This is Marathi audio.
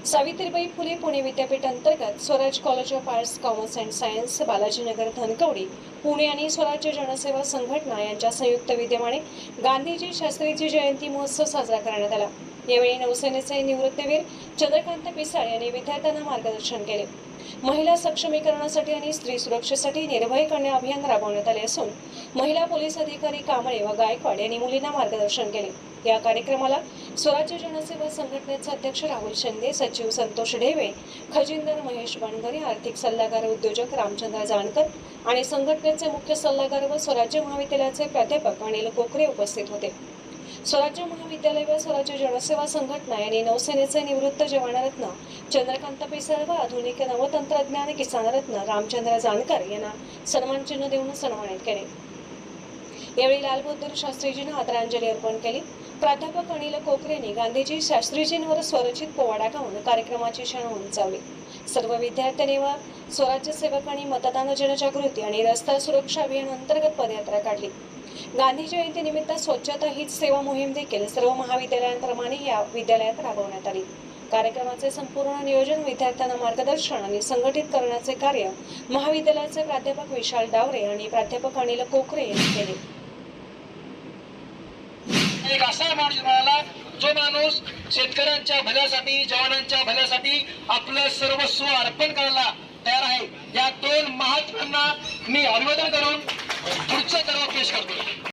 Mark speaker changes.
Speaker 1: सावित्रीबाई फुले पुणे विद्यापीठ अंतर्गत Swaraj college of arts commerce and science Balajinagar Dhankawadi Pune आणि स्वराज्य जनसेवा संघटना यांच्या संयुक्त विद्यमाने गांधीजी शास्त्रीजी जयंती महोत्सव साजरा करण्यात आला। यावेळी नौसेनेचे निवृत्तवीर चंद्रकांत पिसाळ यांनी विद्यार्थ्यांना मार्गदर्शन केले। महिला सक्षमीकरणासाठी आणि स्त्री सुरक्षेसाठी निर्भय कन्या अभियान राबवण्यात आले असून महिला पोलीस अधिकारी कांबळे व गायकवाड यांनी मुलींना मार्गदर्शन केले। या कार्यक्रमाला स्वराज्य जनसेवा संघटनेचे अध्यक्ष राहुल शिंदे, सचिव संतोष ढेवे, खजिनदार महेश बनगरे, आर्थिक सल्लागार उद्योजक रामचंद्र जानकर आणि संघटनेचे मुख्य सल्लागार व स्वराज्य महाविद्यालयाचे प्राध्यापक अनिल कोकरे उपस्थित होते। स्वराज्य महाविद्यालय व स्वराज्य जनसेवा संघटना यांनी नौसेनेचे निवृत्त जवानरत्न चंद्रकांत पिसाळ व आधुनिक नवतंत्रज्ञान किसानरत्न रामचंद्र जानकर यांना सन्मानचिन्ह देऊन सन्मानित केले। यावेळी लाल बहादूर शास्त्रीजींना आदरांजली अर्पण केली। प्राध्यापक अनिल कोकरेंनी गांधीजी शास्त्रीजींवर स्वरचित पोवाडा गाऊन कार्यक्रमाची शाणा उंचावली। सर्व विद्यार्थ्यांनी व स्वराज्य सेवकांनी मतदान जनजागृती आणि रस्ता सुरक्षा अभियान अंतर्गत पदयात्रा काढली। गांधी जयंती निमित्त स्वच्छता हीच सेवा मोहीम देखील सर्व महाविद्यालयांप्रमाणे या विद्यालयात राबवण्यात आली। कार्यक्रमाचे संपूर्ण नियोजन, विद्यार्थ्यांना मार्गदर्शन आणि संघटित करण्याचे कार्य महाविद्यालयाचे प्राध्यापक विशाल डावरे आणि प्राध्यापक अनिल कोकरे यांनी केले।
Speaker 2: एक असा माणूस मिळाला जो माणूस शेतकऱ्यांच्या भल्यासाठी, जवानांच्या भल्यासाठी आपलं सर्वस्व अर्पण करायला तयार आहे। या दोन महात्म्यांना मी अभिवादन करून पुढचं सर्व पेश करतो।